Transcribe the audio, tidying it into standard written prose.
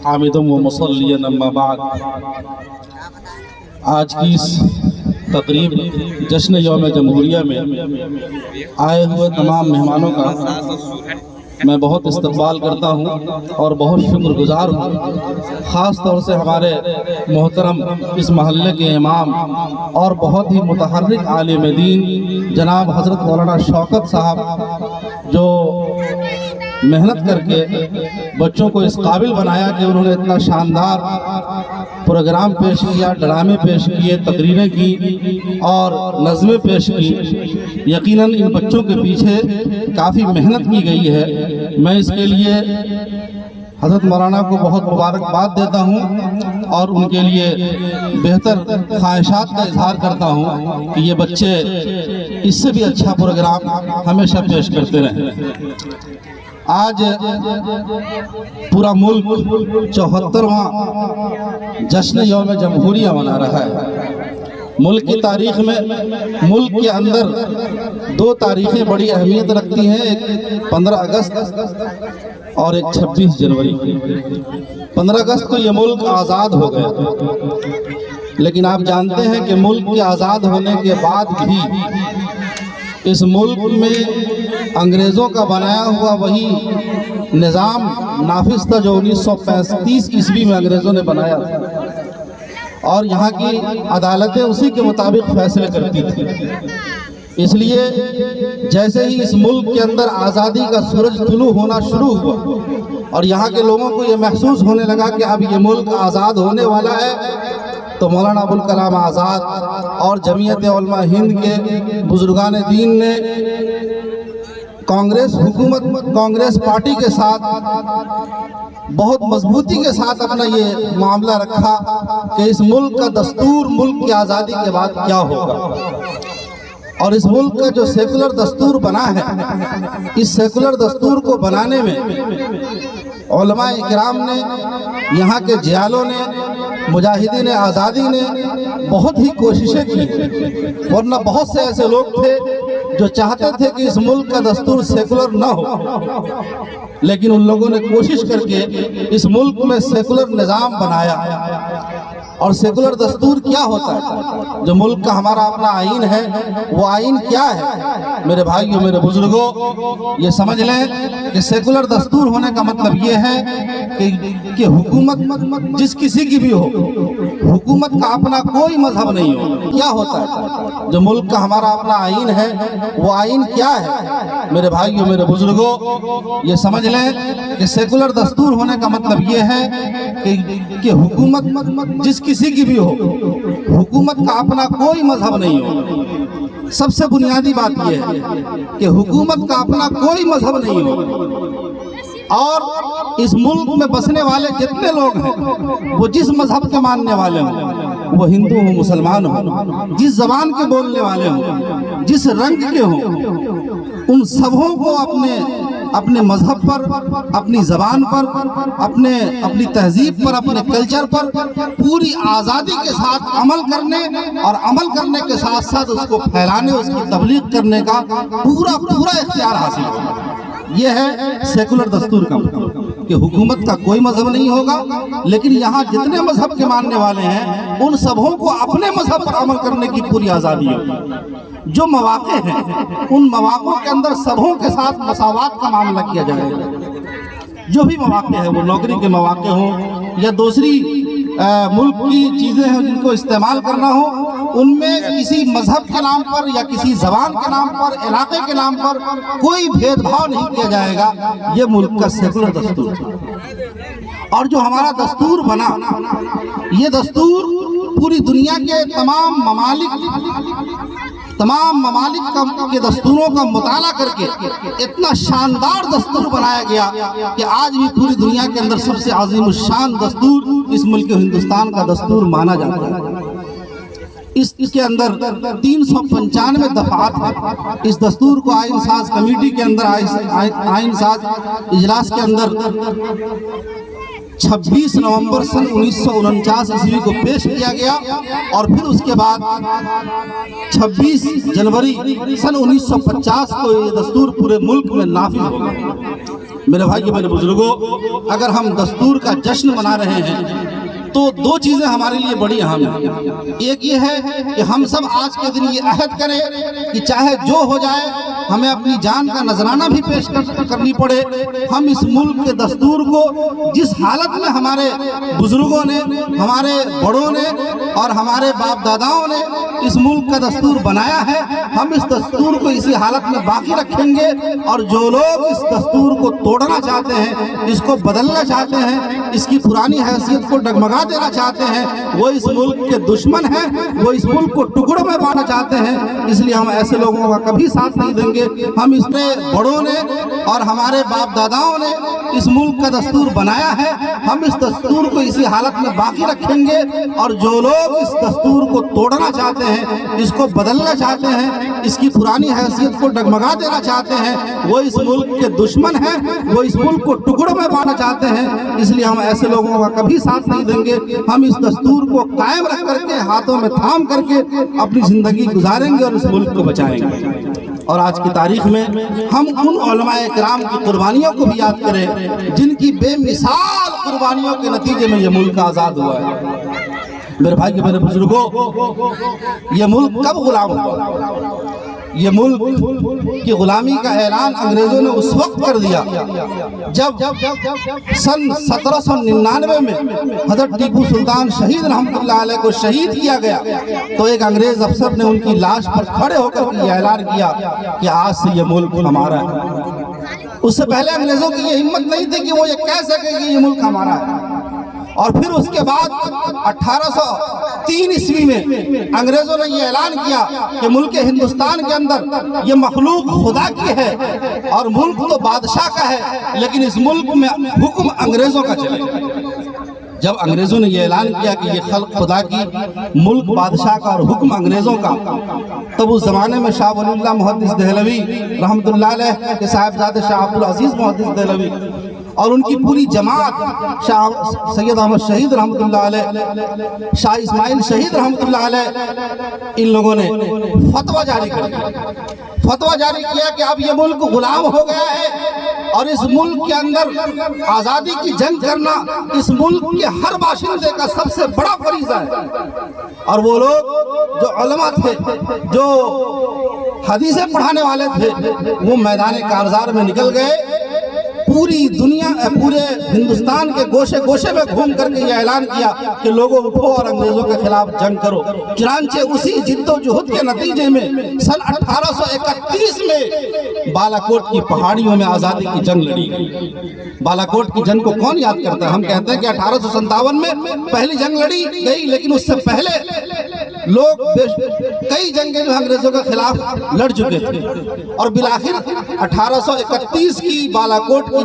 حامدم و مصلیًا اما بعد۔ آج کی اس تقریب جشن یوم جمہوریہ میں آئے ہوئے تمام مہمانوں کا میں بہت استقبال کرتا ہوں اور بہت شکر گزار ہوں، خاص طور سے ہمارے محترم اس محلے کے امام اور بہت ہی متحرک عالم دین جناب حضرت مولانا شوکت صاحب، جو محنت کر کے بچوں کو اس قابل بنایا کہ انہوں نے اتنا شاندار پروگرام پیش کیا، ڈرامے پیش کیے، تقریریں کی اور نظمیں پیش کی۔ یقیناً ان بچوں کے پیچھے کافی محنت کی گئی ہے۔ میں اس کے لیے حضرت مولانا کو بہت مبارکباد دیتا ہوں اور ان کے لیے بہتر خواہشات کا اظہار کرتا ہوں کہ یہ بچے اس سے بھی اچھا پروگرام ہمیشہ پیش کرتے رہیں۔ آج پورا ملک 74واں جشن یوم جمہوریہ منا رہا ہے۔ ملک کی تاریخ میں ملک کے اندر دو تاریخیں بڑی اہمیت رکھتی ہیں، ایک 15 اگست اور ایک 26 جنوری۔ 15 اگست کو یہ ملک آزاد ہو گیا، لیکن آپ جانتے ہیں کہ ملک کے آزاد ہونے کے بعد بھی اس ملک میں انگریزوں کا بنایا ہوا وہی نظام نافذ تھا جو 1935 عیسوی میں انگریزوں نے بنایا تھا، اور یہاں کی عدالتیں اسی کے مطابق فیصلے کرتی تھیں۔ اس لیے جیسے ہی اس ملک کے اندر آزادی کا سورج طلوع ہونا شروع ہوا اور یہاں کے لوگوں کو یہ محسوس ہونے لگا کہ اب یہ ملک آزاد ہونے والا ہے، تو مولانا ابوالکلام آزاد اور جمعیت علماء ہند کے بزرگان دین نے کانگریس پارٹی کے ساتھ بہت مضبوطی کے ساتھ اپنا یہ معاملہ رکھا کہ اس ملک کا دستور ملک کی آزادی کے بعد کیا ہوگا، اور اس ملک کا جو سیکولر دستور بنا ہے، اس سیکولر دستور کو بنانے میں علماء اکرام نے، یہاں کے جیالوں نے، مجاہدین آزادی نے بہت ہی کوششیں کی، ورنہ بہت سے ایسے لوگ تھے جو چاہتے تھے کہ اس ملک کا دستور سیکولر نہ ہو، لیکن ان لوگوں نے کوشش کر کے اس ملک میں سیکولر نظام بنایا۔ اور سیکولر دستور کیا ہوتا ہے؟ جو ملک کا ہمارا اپنا آئین ہے، وہ آئین کیا ہے؟ میرے بھائیوں، میرے بزرگوں، یہ سمجھ لیں کہ سیکولر دستور ہونے کا مطلب یہ ہے کہ حکومت جس کسی کی بھی ہو، حکومت کا اپنا کوئی مذہب نہیں ہو۔ کیا ہوتا ہے؟ جو ملک کا ہمارا اپنا آئین ہے، وہ آئین کیا ہے؟ میرے بھائیوں، میرے بزرگوں، یہ سمجھ لیں کہ سیکولر دستور ہونے کا مطلب یہ ہے کہ حکومت جس کسی کی بھی ہو، حکومت کا اپنا کوئی مذہب نہیں ہو۔ سب سے بنیادی بات یہ ہے کہ حکومت کا اپنا کوئی مذہب نہیں ہو، اور اس ملک میں بسنے والے جتنے لوگ ہیں وہ جس مذہب کے ماننے والے ہوں، وہ ہندو ہوں، مسلمان ہوں، جس زبان کے بولنے والے ہوں، جس رنگ کے ہوں، ان سبوں کو اپنے مذہب پر، اپنی زبان پر، اپنی تہذیب پر، اپنے کلچر پر پوری آزادی کے ساتھ عمل کرنے اور عمل کرنے کے ساتھ ساتھ اس کو پھیلانے، اس کی تبلیغ کرنے کا پورا اختیار حاصل ہوگا۔ یہ ہے سیکولر دستور کا مطلب، کہ حکومت کا کوئی مذہب نہیں ہوگا، لیکن یہاں جتنے مذہب کے ماننے والے ہیں ان سبوں کو اپنے مذہب پر عمل کرنے کی پوری آزادی ہوگی۔ جو مواقع ہیں ان مواقع کے اندر سبوں کے ساتھ مساوات کا معاملہ کیا جائے گا۔ جو بھی مواقع ہیں، وہ نوکری کے مواقع ہوں یا دوسری ملک کی چیزیں ہیں جن کو استعمال کرنا ہو، ان میں کسی مذہب کے نام پر یا کسی زبان کے نام پر، علاقے کے نام پر کوئی بھید بھاؤ نہیں کیا جائے گا۔ یہ ملک کا سیکولر دستور ہے، اور جو ہمارا دستور بنا، یہ دستور پوری دنیا کے تمام ممالک کے دستوروں کا مطالعہ کر کے اتنا شاندار دستور بنایا گیا کہ آج بھی پوری دنیا کے اندر سب سے عظیم الشان دستور اس ملک ہندوستان کا دستور مانا جاتا ہے۔ اس کے اندر 395 دفعات ہیں۔ اس دستور کو آئین ساز کمیٹی کے اندر، آئین ساز اجلاس کے اندر 26 نومبر سن 1949 عیسوی کو پیش کیا گیا، اور پھر اس کے بعد 26 جنوری سن 1950 کو یہ دستور پورے ملک میں نافذ ہو گیا۔ میرے بھائی میرے بزرگوں، اگر ہم دستور کا جشن منا رہے ہیں تو دو چیزیں ہمارے لیے بڑی اہم ہیں۔ ایک یہ ہے کہ ہم سب آج کے دن یہ عہد کریں کہ چاہے جو ہو جائے ہمیں اپنی جان کا نذرانہ بھی پیش کرنی پڑے، ہم اس ملک کے دستور کو جس حالت میں ہمارے بزرگوں نے، ہمارے بڑوں نے اور ہمارے باپ داداؤں نے اس ملک کا دستور بنایا ہے، ہم اس دستور کو اسی حالت میں باقی رکھیں گے، اور جو لوگ اس دستور کو توڑنا چاہتے ہیں، اس کو بدلنا چاہتے ہیں، اس کی پرانی حیثیت کو ڈگمگا دینا چاہتے ہیں، وہ اس ملک کے دشمن ہیں، وہ اس ملک کو ٹکڑوں میں بانٹنا چاہتے ہیں۔ اس لیے ہم ایسے لوگوں کا کبھی ساتھ نہیں دیں گے۔ ہم اس نے بڑوں نے اور ہمارے باپ داداؤں نے اس ملک کا دستور بنایا ہے، ہم اس دستور کو اسی حالت میں باقی رکھیں گے، اور جو لوگ اس دستور کو توڑنا چاہتے ہیں، اس کو بدلنا چاہتے ہیں، اس کی پرانی حیثیت کو ڈگمگا دینا چاہتے ہیں، وہ اس ملک کے دشمن ہیں، وہ اس ملک کو ٹکڑوں میں بانٹنا چاہتے ہیں۔ اس لیے ہم ایسے لوگوں کا کبھی ساتھ نہیں دیں گے۔ ہم اس دستور کو قائم رکھ کر کے، ہاتھوں میں تھام کر کے اپنی زندگی گزاریں گے اور اس ملک کو بچائیں گے۔ اور آج کی تاریخ میں ہم ان علماء کرام کی قربانیوں کو بھی یاد کریں جن کی بے مثال قربانیوں کے نتیجے میں یہ ملک آزاد ہوا ہے۔ میرے بھائی میرے بزرگوں، یہ ملک کب غلام ہوا؟ یہ ملک کی غلامی کا اعلان انگریزوں نے اس وقت کر دیا جب سن 1799 میں حضرت ٹیپو سلطان شہید رحمۃ اللہ علیہ کو شہید کیا گیا، تو ایک انگریز افسر نے ان کی لاش پر کھڑے ہو کر یہ اعلان کیا کہ آج سے یہ ملک ہمارا ہے۔ اس سے پہلے انگریزوں کی یہ ہمت نہیں تھی کہ وہ یہ کہہ سکے کہ یہ ملک ہمارا ہے۔ اور پھر اس کے بعد 1803 عیسوی میں انگریزوں نے یہ اعلان کیا کہ ملک ہندوستان کے اندر یہ مخلوق خدا کی ہے، اور ملک تو بادشاہ کا ہے، لیکن اس ملک میں حکم انگریزوں کا چلے گا۔ جب انگریزوں نے یہ اعلان کیا کہ یہ خلق خدا کی، ملک بادشاہ کا اور حکم انگریزوں کا، تب اس زمانے میں شاہ ولی اللہ محدث دہلوی رحمۃ اللہ علیہ کے صاحبزادے شاہ عبدالعزیز محدث دہلوی اور ان کی پوری جماعت، شاہ سید احمد شہید رحمۃ اللہ علیہ، شاہ اسماعیل شہید رحمۃ اللہ علیہ، ان لوگوں نے فتویٰ جاری کر دیا۔ فتویٰ جاری کیا کہ اب یہ ملک غلام ہو گیا ہے، اور اس ملک کے اندر آزادی کی جنگ کرنا اس ملک کے ہر باشندے کا سب سے بڑا فریضہ ہے۔ اور وہ لوگ جو علماء تھے، جو حدیثیں پڑھانے والے تھے، وہ میدان کارزار میں نکل گئے، پوری دنیا، پورے ہندوستان کے گوشے گوشے میں گھوم کر کے یہ اعلان کیا کہ لوگوں اٹھو اور انگریزوں کے خلاف جنگ کرو۔ چنانچہ اسی جد و جہد کے نتیجے میں سن 1831 میں بالاکوٹ کی پہاڑیوں میں آزادی کی جنگ لڑی گئی۔ بالاکوٹ کی جنگ کو کون یاد کرتا ہے؟ ہم کہتے ہیں کہ 1857 میں پہلی جنگ لڑی گئی، لیکن اس سے پہلے لوگ کئی جنگیں جو انگریزوں کے خلاف لڑ چکے تھے، اور بالآخر 1831 کی بالاکوٹ کی